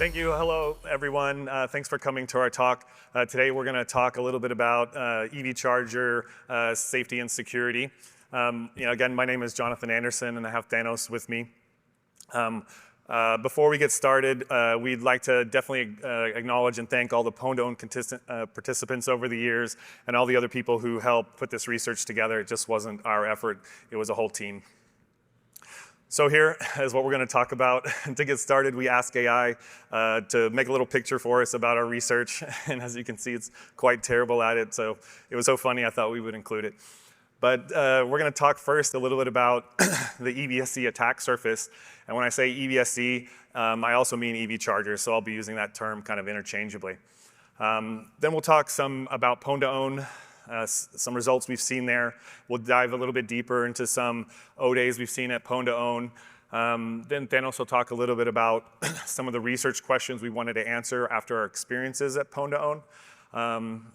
Thank you. Hello, everyone. Thanks for coming to our talk. Today, we're going to talk a little bit about EV charger safety and security. Again, my name is Jonathan Anderson, and I have Thanos with me. Before we get started, we'd like to definitely acknowledge and thank all the Pwn2Own participants over the years and all the other people who helped put this research together. It just wasn't our effort. It was a whole team. So here is what we're going to talk about. To get started, we asked AI to make a little picture for us about our research. And as you can see, it's quite terrible at it. So it was so funny, I thought we would include it. But we're going to talk first a little bit about the EVSE attack surface. And when I say EVSE, I also mean EV chargers. So I'll be using that term kind of interchangeably. Then we'll talk some about Pwn2Own. Some results we've seen there. We'll dive a little bit deeper into some O-days we've seen at Pwn2Own. Then Thanos will talk a little bit about some of the research questions we wanted to answer after our experiences at Pwn2Own.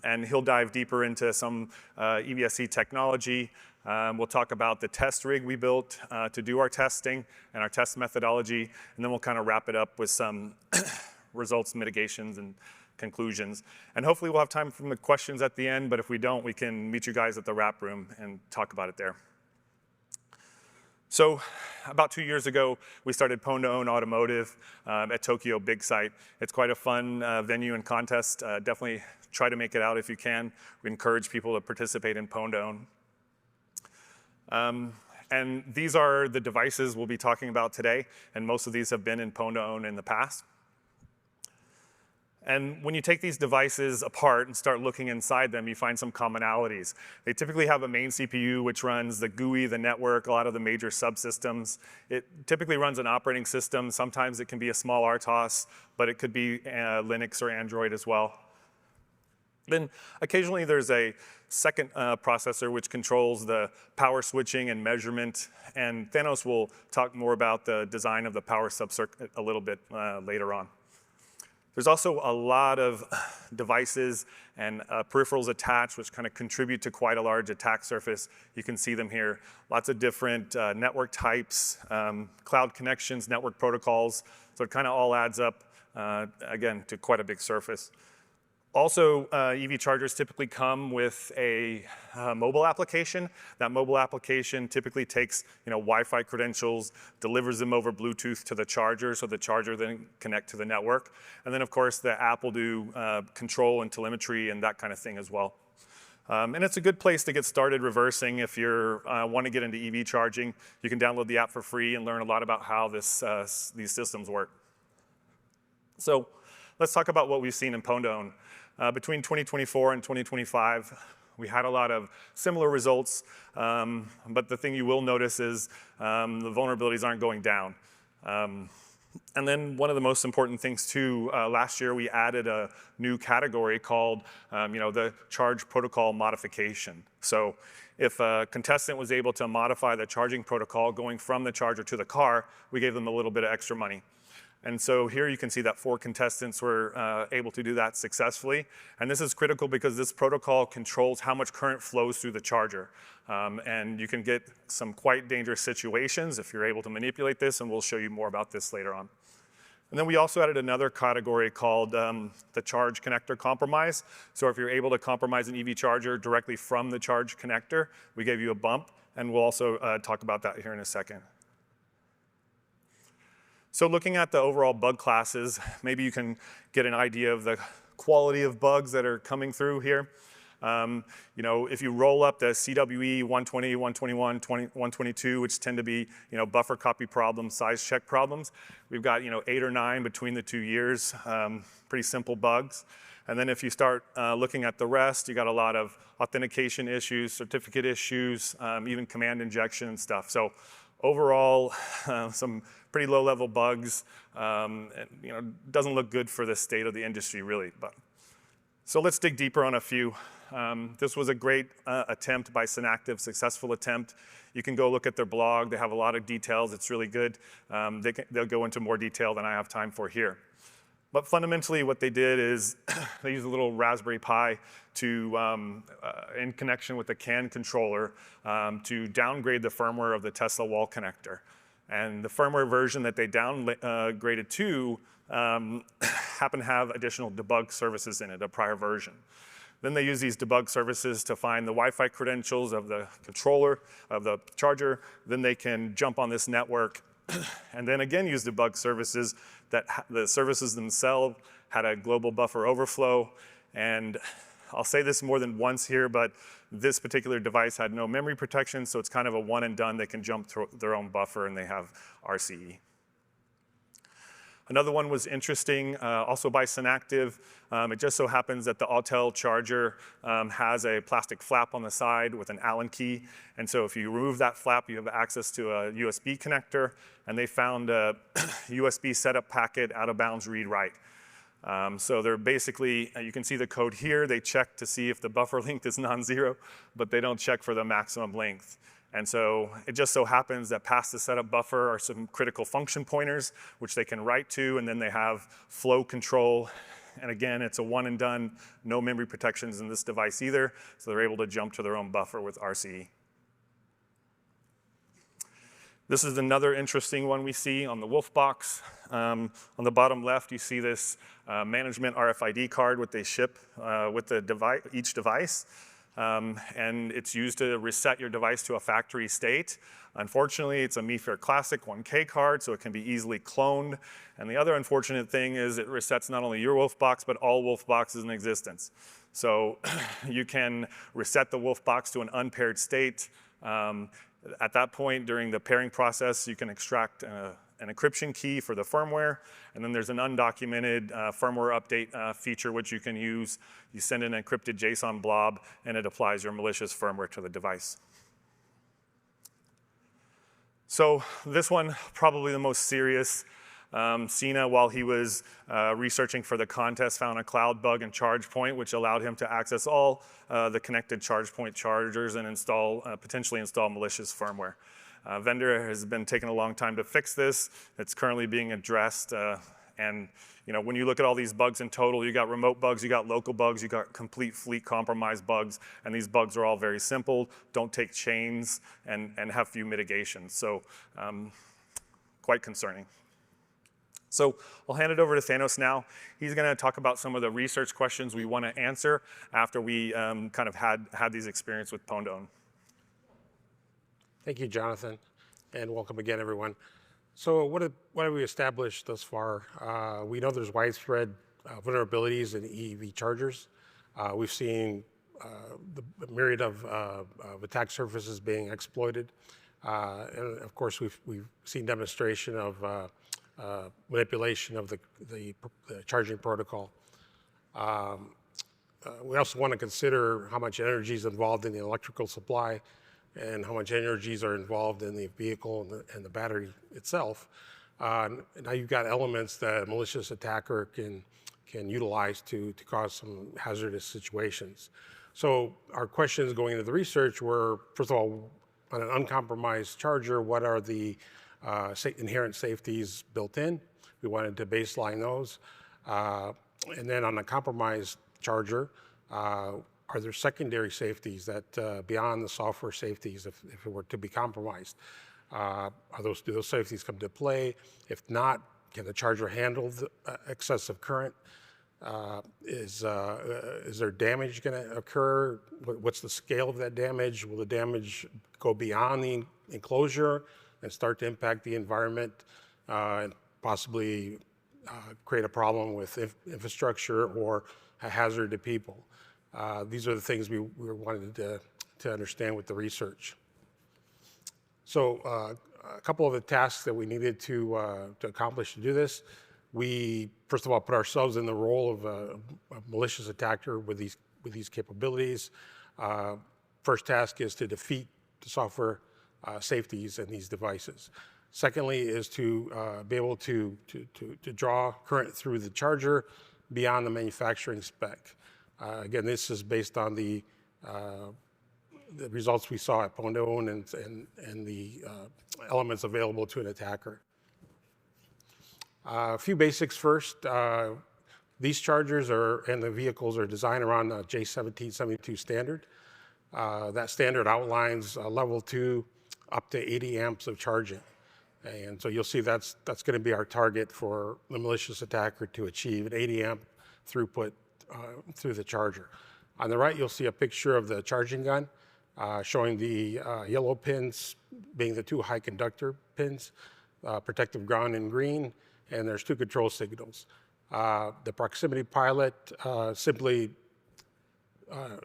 And he'll dive deeper into some EVSE technology. We'll talk about the test rig we built to do our testing and our test methodology. And then we'll kind of wrap it up with some results, mitigations, and conclusions. And hopefully we'll have time for the questions at the end, but if we don't, we can meet you guys at the wrap room and talk about it there. So about 2 years ago, we started Pwn2Own Automotive at Tokyo Big Site. It's quite a fun venue and contest. Definitely try to make it out if you can. We encourage people to participate in Pwn2Own. And these are the devices we'll be talking about today, and most of these have been in Pwn2Own in the past. And when you take these devices apart and start looking inside them, you find some commonalities. They typically have a main CPU, which runs the GUI, the network, a lot of the major subsystems. It typically runs an operating system. Sometimes it can be a small RTOS, but it could be Linux or Android as well. Then occasionally there's a second processor which controls the power switching and measurement. And Thanos will talk more about the design of the power subcircuit a little bit later on. There's also a lot of devices and peripherals attached, which kind of contribute to quite a large attack surface. You can see them here. Lots of different network types, cloud connections, network protocols. So it kind of all adds up, again, to quite a big surface. Also, EV chargers typically come with a mobile application. That mobile application typically takes Wi-Fi credentials, delivers them over Bluetooth to the charger, so the charger then connect to the network. And then, of course, the app will do control and telemetry and that kind of thing as well. And it's a good place to get started reversing if you want to get into EV charging. You can download the app for free and learn a lot about how these systems work. So let's talk about what we've seen in Pwn2Own. Between 2024 and 2025, we had a lot of similar results, but the thing you will notice is the vulnerabilities aren't going down. And then one of the most important things too, last year we added a new category called the charge protocol modification. So if a contestant was able to modify the charging protocol going from the charger to the car, we gave them a little bit of extra money. And so here you can see that 4 contestants were able to do that successfully. And this is critical because this protocol controls how much current flows through the charger. And you can get some quite dangerous situations if you're able to manipulate this, and we'll show you more about this later on. And then we also added another category called the charge connector compromise. So if you're able to compromise an EV charger directly from the charge connector, we gave you a bump, and we'll also talk about that here in a second. So looking at the overall bug classes, maybe you can get an idea of the quality of bugs that are coming through here. If you roll up the CWE 120, 121, 122, which tend to be buffer copy problems, size check problems, we've got 8 or 9 between the 2 years, pretty simple bugs. And then if you start looking at the rest, you got a lot of authentication issues, certificate issues, even command injection and stuff. So overall, some pretty low-level bugs. Doesn't look good for the state of the industry, really. So let's dig deeper on a few. This was a great attempt by Synactive, successful attempt. You can go look at their blog. They have a lot of details. It's really good. They'll go into more detail than I have time for here. But fundamentally, what they did is they used a little Raspberry Pi to, in connection with the CAN controller, to downgrade the firmware of the Tesla wall connector. And the firmware version that they downgraded to happen to have additional debug services in it, a prior version. Then they use these debug services to find the Wi-Fi credentials of the controller, of the charger. Then they can jump on this network and then again use debug services that the services themselves had a global buffer overflow. And I'll say this more than once here, but this particular device had no memory protection, so it's kind of a one and done. They can jump through their own buffer and they have RCE. Another one was interesting, also by Synactive. It just so happens that the Autel charger has a plastic flap on the side with an Allen key. And so if you remove that flap, you have access to a USB connector. And they found a USB setup packet out of bounds read-write. So they're basically, you can see the code here. They check to see if the buffer length is non-zero, but they don't check for the maximum length. And so it just so happens that past the setup buffer are some critical function pointers, which they can write to, and then they have flow control. And again, it's a one and done, no memory protections in this device either, so they're able to jump to their own buffer with RCE. This is another interesting one we see on the Wolf box. On the bottom left, you see this management RFID card, what they ship with the each device. And it's used to reset your device to a factory state. Unfortunately, it's a MeFair Classic 1K card, so it can be easily cloned. And the other unfortunate thing is it resets not only your Wolf box, but all Wolf boxes in existence. So you can reset the Wolf box to an unpaired state. At that point, during the pairing process, you can extract an encryption key for the firmware, and then there's an undocumented firmware update feature which you can use. You send an encrypted JSON blob, and it applies your malicious firmware to the device. So this one, probably the most serious. Sina, while he was researching for the contest, found a cloud bug in ChargePoint, which allowed him to access all the connected ChargePoint chargers and potentially install malicious firmware. Vendor has been taking a long time to fix this. It's currently being addressed. And when you look at all these bugs in total, you got remote bugs, you got local bugs, you got complete fleet compromised bugs, and these bugs are all very simple, don't take chains, and have few mitigations. So quite concerning. So I'll hand it over to Thanos now. He's going to talk about some of the research questions we want to answer after we kind of had these experience with Pondone. Thank you, Jonathan, and welcome again, everyone. So what have we established thus far? We know there's widespread vulnerabilities in EV chargers. We've seen the myriad of attack surfaces being exploited. And of course, we've seen demonstration of manipulation of the charging protocol. We also want to consider how much energy is involved in the electrical supply and how much energies are involved in the vehicle and the battery itself. Now you've got elements that a malicious attacker can utilize to cause some hazardous situations. So our questions going into the research were, first of all, on an uncompromised charger, what are the inherent safeties built in? We wanted to baseline those. And then on a compromised charger, are there secondary safeties that beyond the software safeties if it were to be compromised? Do those safeties come to play? If not, can the charger handle the excessive current? Is there damage going to occur? What's the scale of that damage? Will the damage go beyond the enclosure and start to impact the environment and possibly create a problem with infrastructure or a hazard to people? These are the things we wanted to understand with the research. So a couple of the tasks that we needed to accomplish to do this, we first of all put ourselves in the role of a malicious attacker with these capabilities. First task is to defeat the software safeties in these devices. Secondly is to be able to draw current through the charger beyond the manufacturing spec. Again, this is based on the results we saw at Pondone and the elements available to an attacker. A few basics first. These chargers and the vehicles are designed around the J1772 standard. That standard outlines level 2 up to 80 amps of charging. And so you'll see that's going to be our target for the malicious attacker to achieve an 80 amp throughput through the charger. On the right, you'll see a picture of the charging gun showing the yellow pins being the 2 high conductor pins, protective ground in green, and there's 2 control signals. The proximity pilot simply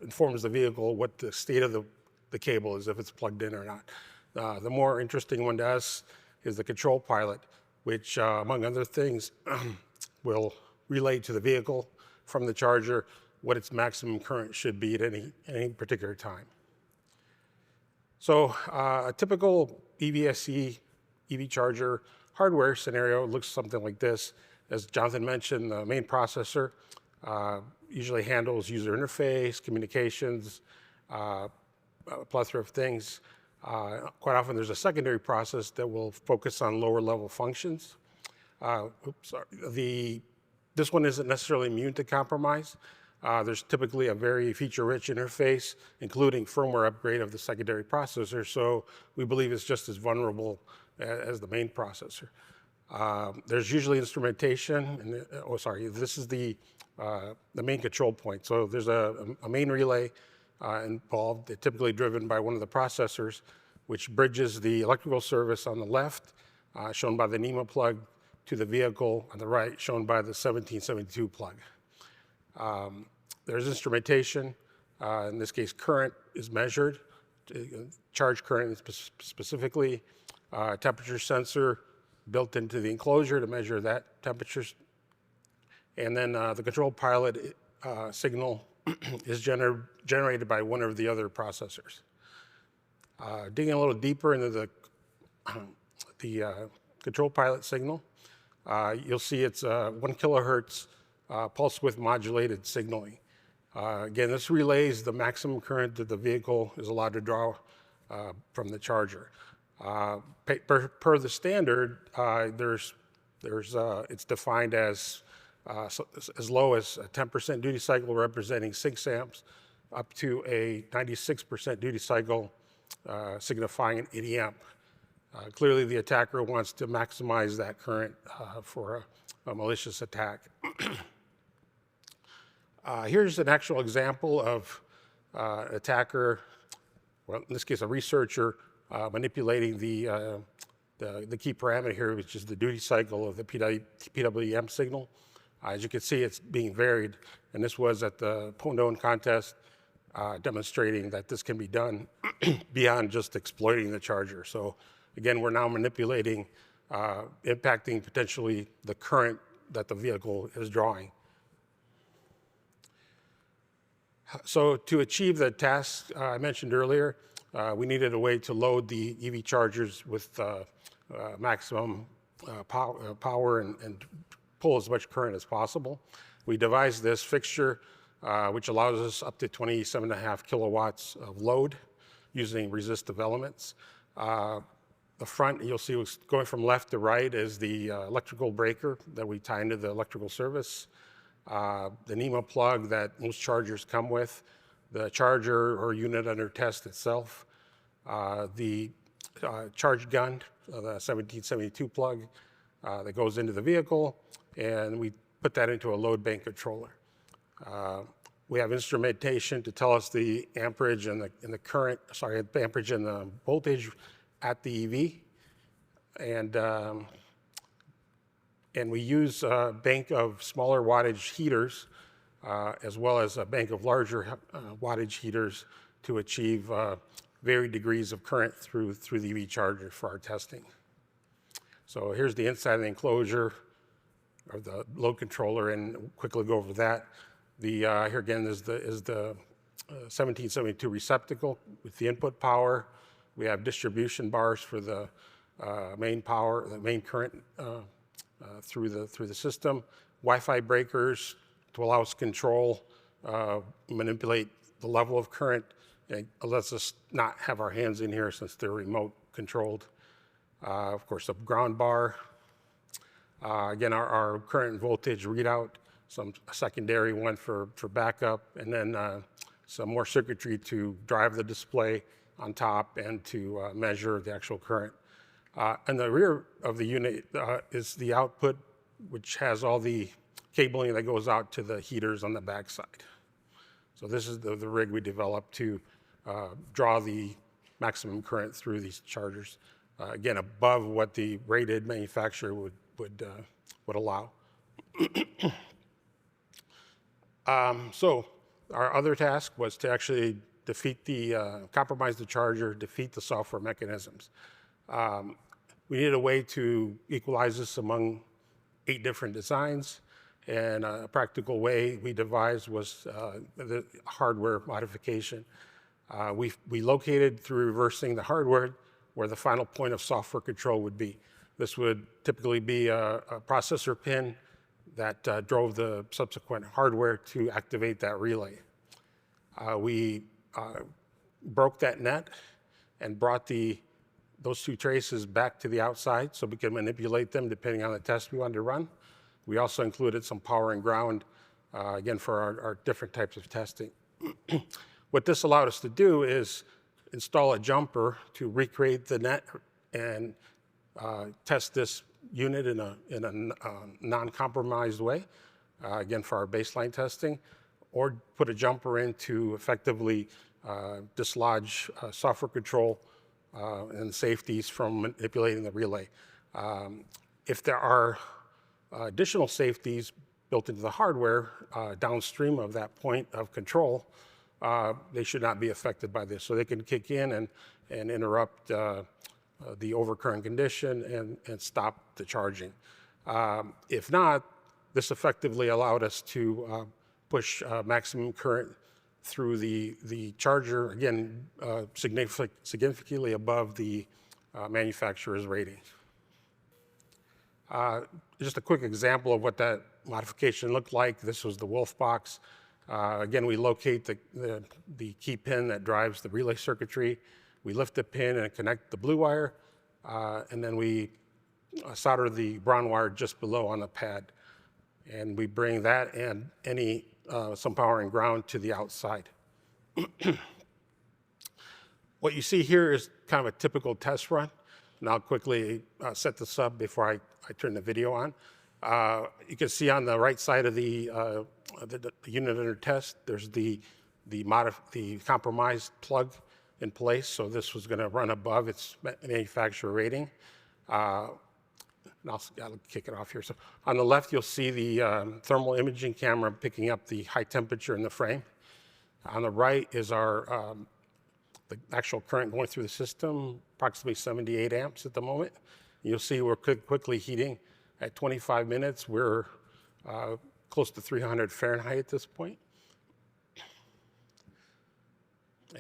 informs the vehicle what the state of the cable is, if it's plugged in or not. The more interesting one to us is the control pilot, which, among other things, will relay to the vehicle from the charger what its maximum current should be at any particular time. So a typical EVSE EV charger hardware scenario looks something like this. As Jonathan mentioned, the main processor usually handles user interface, communications, a plethora of things. Quite often there's a secondary process that will focus on lower level functions. This one isn't necessarily immune to compromise. There's typically a very feature-rich interface, including firmware upgrade of the secondary processor, so we believe it's just as vulnerable as the main processor. There's usually instrumentation, and this is the main control point. So there's a main relay involved, typically driven by one of the processors, which bridges the electrical service on the left, shown by the NEMA plug, to the vehicle on the right, shown by the 1772 plug. There's instrumentation. In this case, current is measured, charge current specifically, temperature sensor built into the enclosure to measure that temperature. And then the control pilot signal is generated by one of the other processors. Digging a little deeper into the control pilot signal, you'll see it's 1 kilohertz pulse width modulated signaling. Again, this relays the maximum current that the vehicle is allowed to draw from the charger. Per the standard, it's defined as low as a 10% duty cycle representing 6 amps, up to a 96% duty cycle signifying an 80 amp. Clearly, the attacker wants to maximize that current for a malicious attack. Here's an actual example of an attacker, well, in this case, a researcher, manipulating the key parameter here, which is the duty cycle of the PWM signal. As you can see, it's being varied, and this was at the Pondone contest, demonstrating that this can be done beyond just exploiting the charger. So again, we're now manipulating, impacting potentially the current that the vehicle is drawing. So to achieve the task I mentioned earlier, we needed a way to load the EV chargers with maximum power and pull as much current as possible. We devised this fixture, which allows us up to 27.5 kilowatts of load using resistive elements. The front, you'll see, going from left to right is the electrical breaker that we tie into the electrical service. The NEMA plug that most chargers come with, the charger or unit under test itself, the charge gun, the 1772 plug that goes into the vehicle, and we put that into a load bank controller. We have instrumentation to tell us the amperage and the current, sorry, the amperage and the voltage at the EV, and we use a bank of smaller wattage heaters as well as a bank of larger wattage heaters to achieve varied degrees of current through the EV charger for our testing. So here's the inside of the enclosure or the load controller, and quickly go over that. Here again is the 1772 receptacle with the input power. We have distribution bars for the main power, the main current through the system. Wi-Fi breakers to allow us to control, manipulate the level of current. It lets us not have our hands in here since they're remote controlled. Of course, a ground bar. Again, our current and voltage readout, some secondary one for backup, and then some more circuitry to drive the display on top and to measure the actual current. And the rear of the unit is the output, which has all the cabling that goes out to the heaters on the backside. So this is the rig we developed to draw the maximum current through these chargers, again, above what the rated manufacturer would allow. So our other task was to actually compromise the charger, defeat the software mechanisms. We needed a way to equalize this among 8 different designs, and a practical way we devised was the hardware modification. We located, through reversing the hardware, where the final point of software control would be. This would typically be a processor pin that drove the subsequent hardware to activate that relay. We broke that net and brought those 2 traces back to the outside so we could manipulate them depending on the test we wanted to run. We also included some power and ground, again, for our different types of testing. What this allowed us to do is install a jumper to recreate the net and test this unit in a non-compromised way, again, for our baseline testing, or put a jumper in to effectively dislodge software control and safeties from manipulating the relay. If there are additional safeties built into the hardware downstream of that point of control, they should not be affected by this. So they can kick in and interrupt the overcurrent condition and stop the charging. If not, this effectively allowed us to push maximum current through the charger, again, significantly above the manufacturer's rating. Just a quick example of what that modification looked like. This was the Wolf box. Again, we locate the key pin that drives the relay circuitry. We lift the pin and connect the blue wire, and then we solder the brown wire just below on the pad. And we bring that and some power and ground to the outside. What you see here is kind of a typical test run. And I'll quickly set this up before I turn the video on. You can see on the right side of the unit under test, there's the compromised plug in place. So this was going to run above its manufacturer rating. I'll kick it off here. So on the left, you'll see the thermal imaging camera picking up the high temperature in the frame. On the right is the actual current going through the system, approximately 78 amps at the moment. You'll see we're quickly heating. At 25 minutes, we're close to 300 Fahrenheit at this point.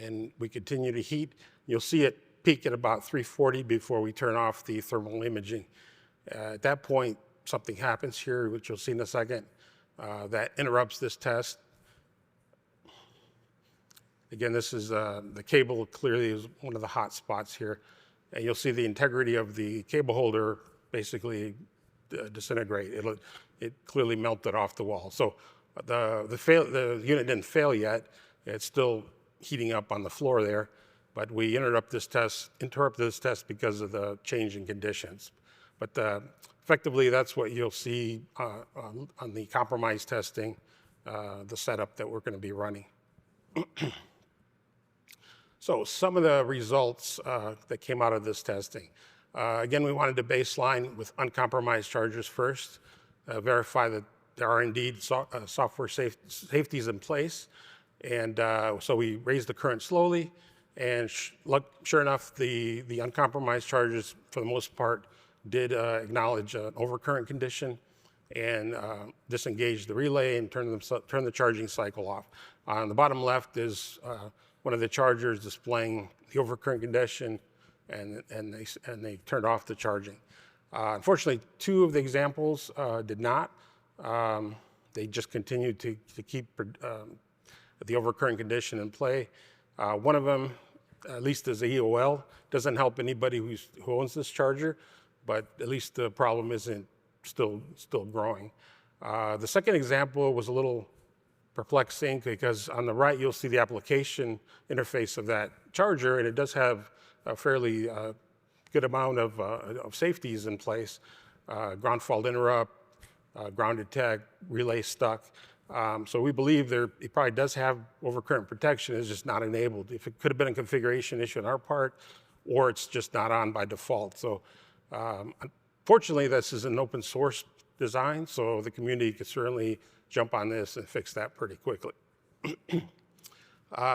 And we continue to heat. You'll see it peak at about 340 before we turn off the thermal imaging. At that point, something happens here, which you'll see in a second, that interrupts this test. Again, this is the cable clearly is one of the hot spots here. And you'll see the integrity of the cable holder basically disintegrate. It clearly melted off the wall. So the unit didn't fail yet. It's still heating up on the floor there, but we interrupt this test because of the change in conditions. But effectively, that's what you'll see on the compromise testing, the setup that we're going to be running. So some of the results that came out of this testing. Again, we wanted to baseline with uncompromised chargers first, verify that there are indeed software safeties in place. And so we raised the current slowly, and sure enough, the uncompromised chargers, for the most part, did acknowledge an overcurrent condition and disengage the relay and turn the charging cycle off. On the bottom left is one of the chargers displaying the overcurrent condition, and they turned off the charging. Unfortunately, 2 of the examples did not. They just continued to keep the overcurrent condition in play. One of them, at least as a EOL, doesn't help anybody who owns this charger, but at least the problem isn't still growing. The second example was a little perplexing because on the right you'll see the application interface of that charger, and it does have a fairly good amount of safeties in place. Ground fault interrupt, ground detect, relay stuck. So we believe it probably does have overcurrent protection, it's just not enabled. If it could have been a configuration issue on our part, or it's just not on by default. So fortunately, this is an open source design, so the community could certainly jump on this and fix that pretty quickly.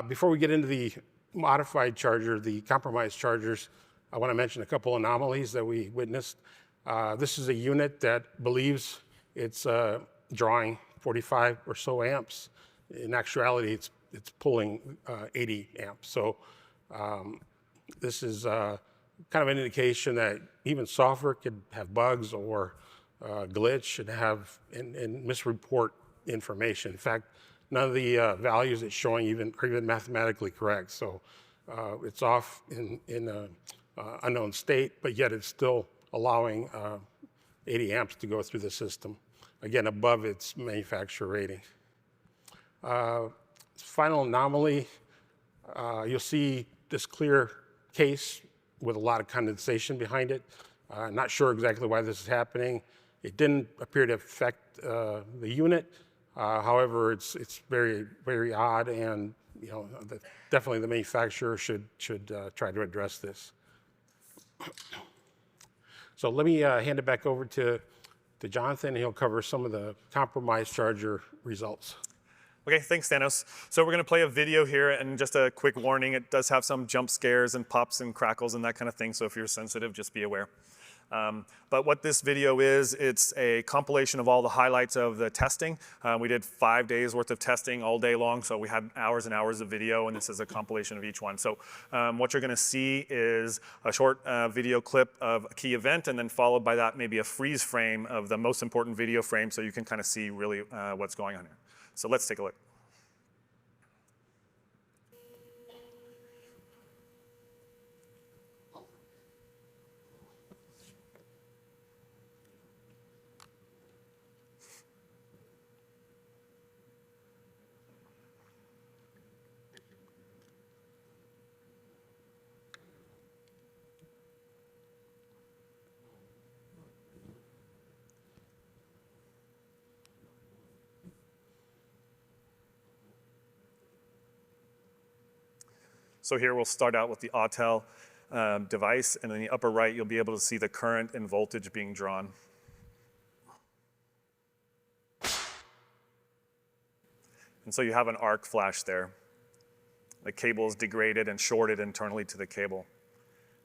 Before we get into the modified charger, the compromised chargers, I want to mention a couple anomalies that we witnessed. This is a unit that believes it's drawing 45 or so amps. In actuality, it's pulling 80 amps. So this is kind of an indication that even software could have bugs or glitch and misreport information. In fact, none of the values it's showing are even mathematically correct. So it's off in an unknown state, but yet it's still allowing 80 amps to go through the system, again, above its manufacturer rating. Final anomaly, you'll see this clear case with a lot of condensation behind it. Not sure exactly why this is happening. It didn't appear to affect the unit. However, it's very, very odd, and definitely the manufacturer should try to address this. So let me hand it back over to Jonathan, and he'll cover some of the compromised charger results. Okay, thanks, Thanos. So we're going to play a video here, and just a quick warning, it does have some jump scares and pops and crackles and that kind of thing, so if you're sensitive, just be aware. But what this video is, it's a compilation of all the highlights of the testing. We did 5 days worth of testing all day long, so we had hours and hours of video, and this is a compilation of each one. So what you're going to see is a short video clip of a key event, and then followed by that maybe a freeze frame of the most important video frame, so you can kind of see really what's going on here. So let's take a look. So here we'll start out with the Autel device, and in the upper right, you'll be able to see the current and voltage being drawn. And so you have an arc flash there. The cable is degraded and shorted internally to the cable.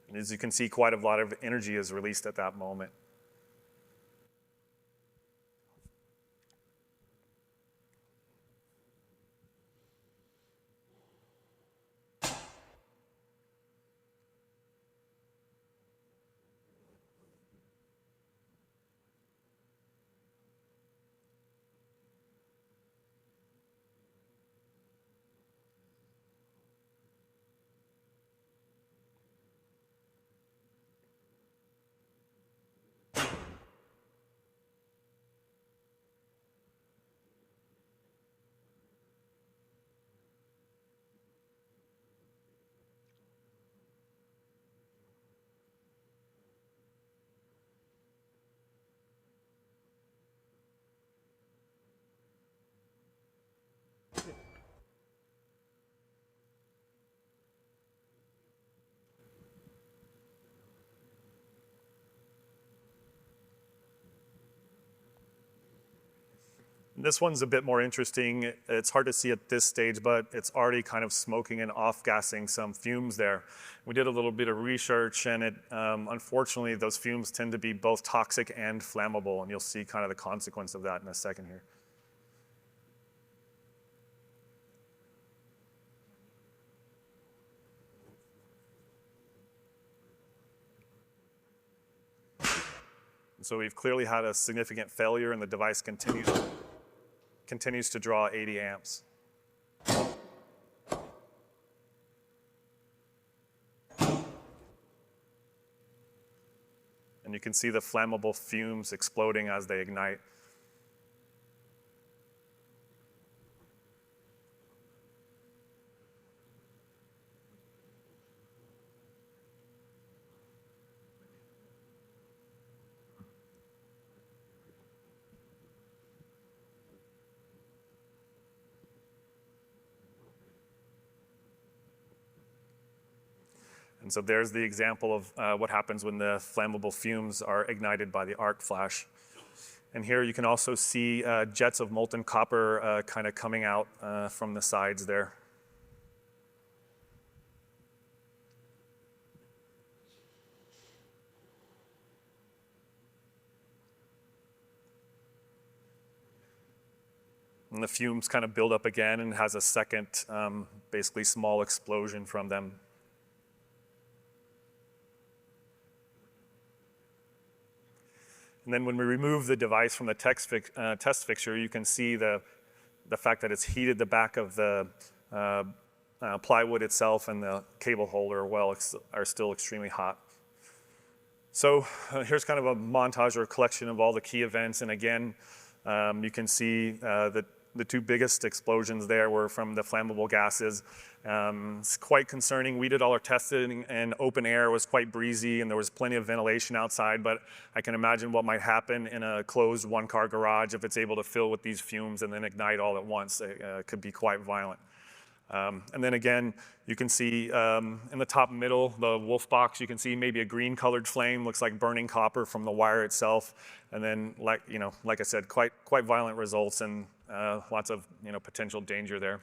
And as you can see, quite a lot of energy is released at that moment. This one's a bit more interesting. It's hard to see at this stage, but it's already kind of smoking and off-gassing some fumes there. We did a little bit of research, and unfortunately, those fumes tend to be both toxic and flammable, and you'll see kind of the consequence of that in a second here. And so we've clearly had a significant failure, and the device continues to draw 80 amps. And you can see the flammable fumes exploding as they ignite. And so there's the example of what happens when the flammable fumes are ignited by the arc flash. And here you can also see jets of molten copper kind of coming out from the sides there. And the fumes kind of build up again and has a second, basically small explosion from them. And then when we remove the device from the test fixture, you can see the fact that it's heated the back of the plywood itself, and the cable holder are still extremely hot. So here's kind of a montage or a collection of all the key events. And again, you can see that the two biggest explosions there were from the flammable gases. It's quite concerning. We did all our testing, and open air was quite breezy, and there was plenty of ventilation outside, but I can imagine what might happen in a closed one-car garage if it's able to fill with these fumes and then ignite all at once. It could be quite violent. And then again, you can see in the top middle, the wolf box, you can see maybe a green colored flame, looks like burning copper from the wire itself. And then, like I said, quite violent results, and lots of potential danger there.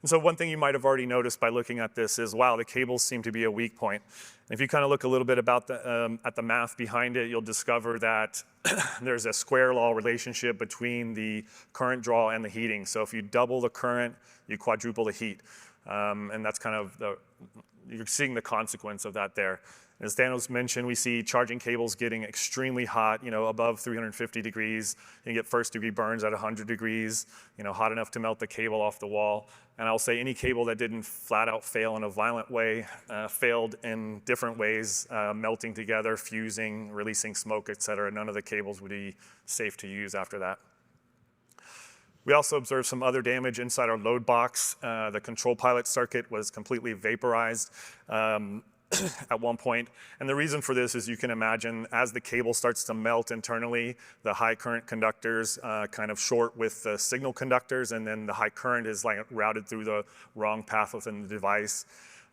And so one thing you might have already noticed by looking at this is, wow, the cables seem to be a weak point. And if you kind of look a little bit about at the math behind it, you'll discover that there's a square law relationship between the current draw and the heating. So if you double the current, you quadruple the heat. And that's kind of you're seeing the consequence of that there. As Thanos mentioned, we see charging cables getting extremely hot, above 350 degrees. You get first-degree burns at 100 degrees, hot enough to melt the cable off the wall. And I'll say any cable that didn't flat out fail in a violent way failed in different ways, melting together, fusing, releasing smoke, et cetera. None of the cables would be safe to use after that. We also observed some other damage inside our load box. The control pilot circuit was completely vaporized at one point. And the reason for this is, you can imagine, as the cable starts to melt internally, the high current conductors kind of short with the signal conductors, and then the high current is like routed through the wrong path within the device.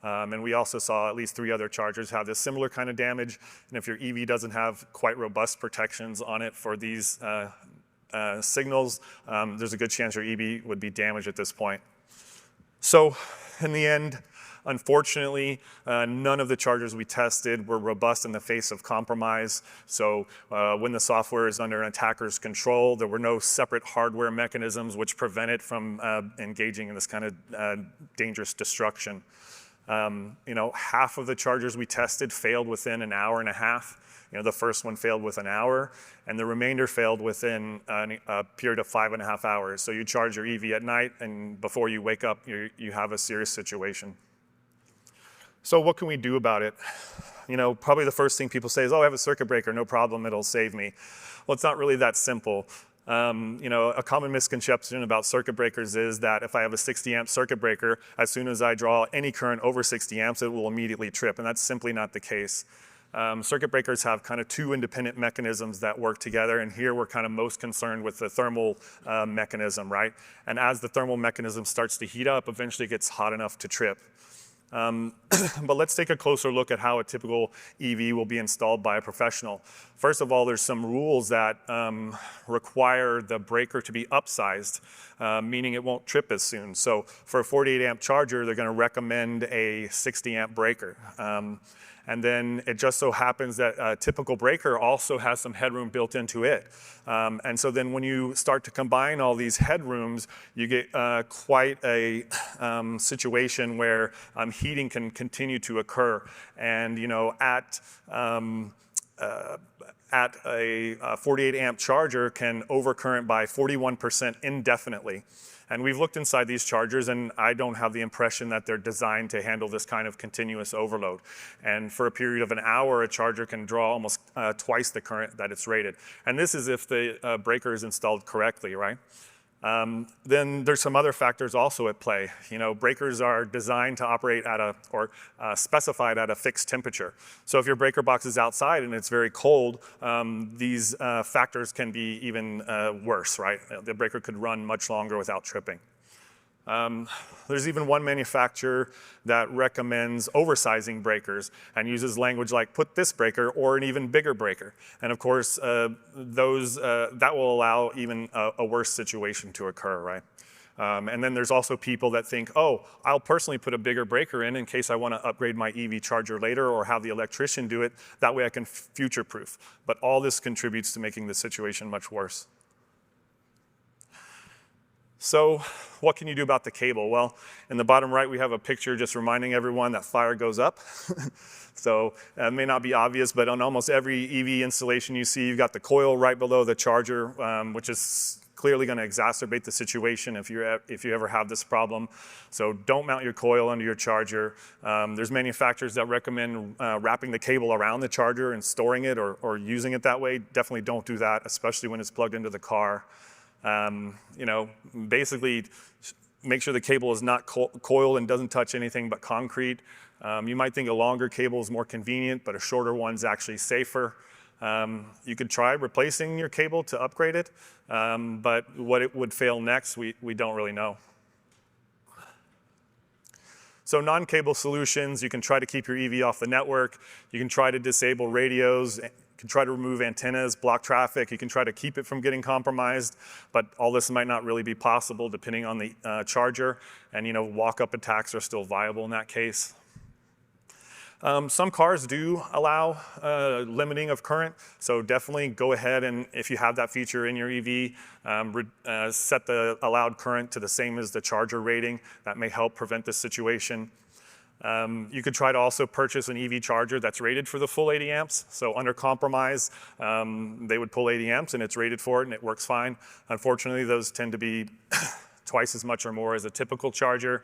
And we also saw at least 3 other chargers have this similar kind of damage. And if your EV doesn't have quite robust protections on it for these signals, there's a good chance your EV would be damaged at this point. So in the end, unfortunately, none of the chargers we tested were robust in the face of compromise. So when the software is under an attacker's control, there were no separate hardware mechanisms which prevent it from engaging in this kind of dangerous destruction. Half of the chargers we tested failed within an hour and a half. The first one failed within an hour, and the remainder failed within a period of 5.5 hours. So you charge your EV at night, and before you wake up, you have a serious situation. So what can we do about it? Probably the first thing people say is, oh, I have a circuit breaker, no problem, it'll save me. Well, it's not really that simple. A common misconception about circuit breakers is that if I have a 60 amp circuit breaker, as soon as I draw any current over 60 amps, it will immediately trip, and that's simply not the case. Circuit breakers have kind of 2 independent mechanisms that work together, and here we're kind of most concerned with the thermal mechanism, right? And as the thermal mechanism starts to heat up, eventually it gets hot enough to trip. But let's take a closer look at how a typical EV will be installed by a professional. First of all, there's some rules that require the breaker to be upsized, meaning it won't trip as soon. So for a 48 amp charger, they're going to recommend a 60 amp breaker. And then it just so happens that a typical breaker also has some headroom built into it. And so then when you start to combine all these headrooms, you get quite a situation where heating can continue to occur. And at a 48 amp charger can overcurrent by 41% indefinitely. And we've looked inside these chargers, and I don't have the impression that they're designed to handle this kind of continuous overload. And for a period of an hour, a charger can draw almost twice the current that it's rated. And this is if the breaker is installed correctly, right? Then there's some other factors also at play. Breakers are designed to operate at specified at a fixed temperature. So if your breaker box is outside and it's very cold, these factors can be even worse, right? The breaker could run much longer without tripping. There's even one manufacturer that recommends oversizing breakers and uses language like put this breaker or an even bigger breaker. And of course, that will allow even a worse situation to occur, right? And then there's also people that think, oh, I'll personally put a bigger breaker in case I want to upgrade my EV charger later or have the electrician do it. That way I can future-proof. But all this contributes to making the situation much worse. So what can you do about the cable? Well, in the bottom right, we have a picture just reminding everyone that fire goes up. So it may not be obvious, but on almost every EV installation you see, you've got the coil right below the charger, which is clearly going to exacerbate the situation if you ever have this problem. So don't mount your coil under your charger. There's manufacturers that recommend wrapping the cable around the charger and storing it or using it that way. Definitely don't do that, especially when it's plugged into the car. Basically make sure the cable is not coiled and doesn't touch anything but concrete. You might think a longer cable is more convenient, but a shorter one's actually safer. You could try replacing your cable to upgrade it, but what it would fail next, we don't really know. So non-cable solutions, you can try to keep your EV off the network. You can try to disable radios. You can try to remove antennas, block traffic. You can try to keep it from getting compromised, but all this might not really be possible depending on the charger. And walk-up attacks are still viable in that case. Some cars do allow limiting of current, so definitely go ahead and if you have that feature in your EV, set the allowed current to the same as the charger rating. That may help prevent this situation. You could try to also purchase an EV charger that's rated for the full 80 amps. So under compromise, they would pull 80 amps and it's rated for it and it works fine. Unfortunately, those tend to be twice as much or more as a typical charger.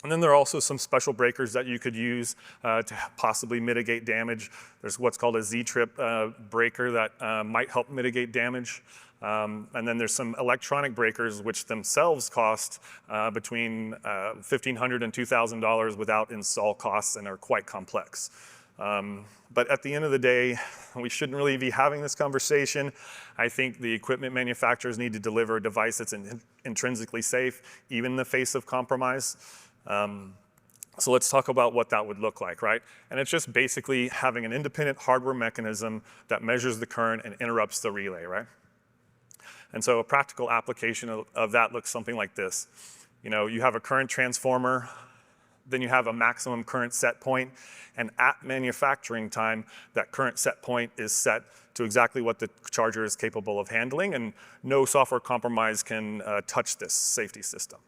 And then there are also some special breakers that you could use to possibly mitigate damage. There's what's called a Z-trip breaker that might help mitigate damage. And then there's some electronic breakers which themselves cost between $1,500 and $2,000 without install costs and are quite complex. But at the end of the day, we shouldn't really be having this conversation. I think the equipment manufacturers need to deliver a device that's intrinsically safe, even in the face of compromise. So let's talk about what that would look like, right? And it's just basically having an independent hardware mechanism that measures the current and interrupts the relay, right? And so a practical application of that looks something like this. You have a current transformer, then you have a maximum current set point, and at manufacturing time, that current set point is set to exactly what the charger is capable of handling, and no software compromise can touch this safety system.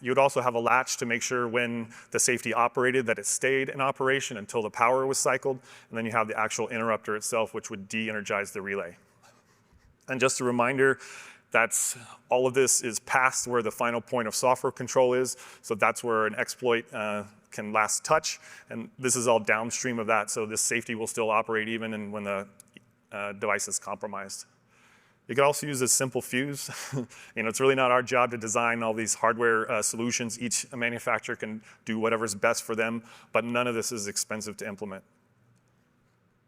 You would also have a latch to make sure when the safety operated that it stayed in operation until the power was cycled, and then you have the actual interrupter itself, which would de-energize the relay. And just a reminder, all of this is past where the final point of software control is, so that's where an exploit can last touch, and this is all downstream of that, so this safety will still operate even when the device is compromised. You can also use a simple fuse. It's really not our job to design all these hardware solutions. Each manufacturer can do whatever's best for them, but none of this is expensive to implement.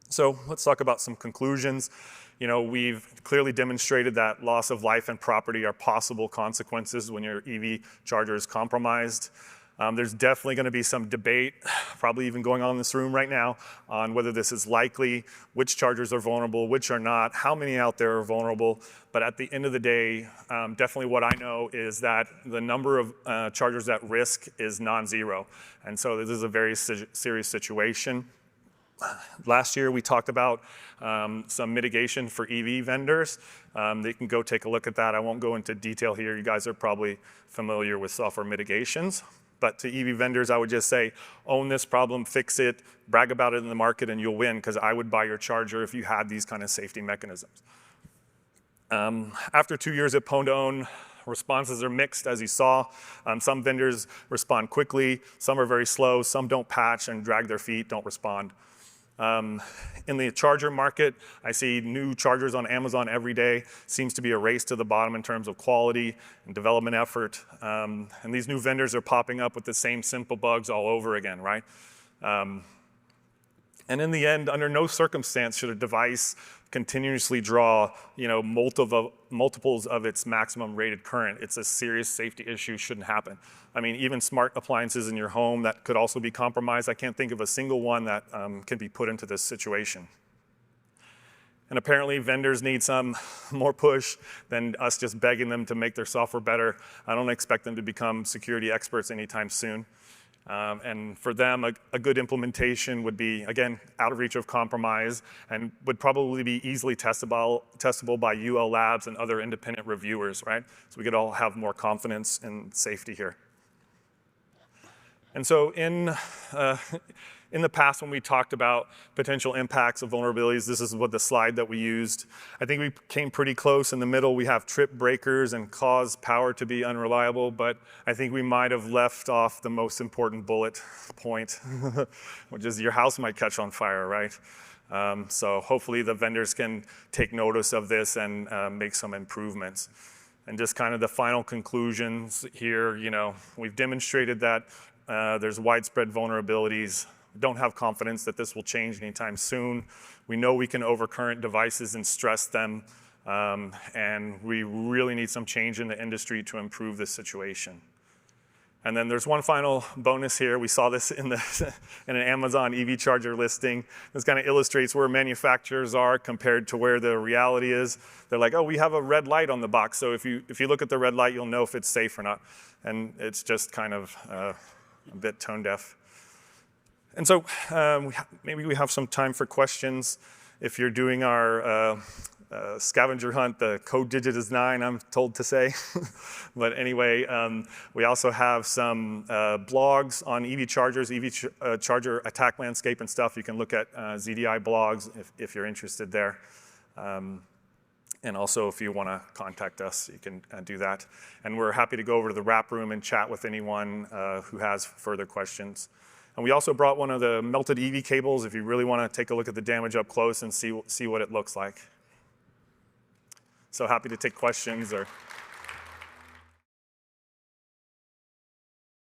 So let's talk about some conclusions. We've clearly demonstrated that loss of life and property are possible consequences when your EV charger is compromised. There's definitely going to be some debate, probably even going on in this room right now, on whether this is likely, which chargers are vulnerable, which are not, how many out there are vulnerable. But at the end of the day, definitely what I know is that the number of chargers at risk is non-zero. And so this is a very serious situation. Last year, we talked about some mitigation for EV vendors. They can go take a look at that. I won't go into detail here. You guys are probably familiar with software mitigations. But to EV vendors, I would just say, own this problem, fix it, brag about it in the market, and you'll win, because I would buy your charger if you had these kind of safety mechanisms. After 2 years at Pwn2Own, responses are mixed, as you saw. Some vendors respond quickly, some are very slow, some don't patch and drag their feet, don't respond. In the charger market, I see new chargers on Amazon every day. Seems to be a race to the bottom in terms of quality and development effort. And these new vendors are popping up with the same simple bugs all over again, right? And in the end, under no circumstance should a device continuously draw, multiples of its maximum rated current. It's a serious safety issue, shouldn't happen. I mean, even smart appliances in your home that could also be compromised. I can't think of a single one that can be put into this situation. And apparently vendors need some more push than us just begging them to make their software better. I don't expect them to become security experts anytime soon. And for them, a good implementation would be, again, out of reach of compromise and would probably be easily testable by UL Labs and other independent reviewers, right? So we could all have more confidence in safety here. And so in the past, when we talked about potential impacts of vulnerabilities, this is what the slide that we used. I think we came pretty close. In the middle, we have trip breakers and cause power to be unreliable, but I think we might have left off the most important bullet point, which is your house might catch on fire, right? So hopefully the vendors can take notice of this and make some improvements. And just kind of the final conclusions here, we've demonstrated that there's widespread vulnerabilities. Don't have confidence that this will change anytime soon. We know we can overcurrent devices and stress them, and we really need some change in the industry to improve this situation. And then there's one final bonus here. We saw this in an Amazon EV charger listing. This kind of illustrates where manufacturers are compared to where the reality is. They're like, oh, we have a red light on the box, so if you look at the red light, you'll know if it's safe or not. And it's just kind of a bit tone deaf. And so maybe we have some time for questions. If you're doing our scavenger hunt, the code digit is 9, I'm told to say. But anyway, we also have some blogs on EV chargers, charger attack landscape and stuff. You can look at ZDI blogs if you're interested there. And also, if you want to contact us, you can do that. And we're happy to go over to the wrap room and chat with anyone who has further questions. And we also brought one of the melted EV cables if you really want to take a look at the damage up close and see what it looks like. So happy to take questions or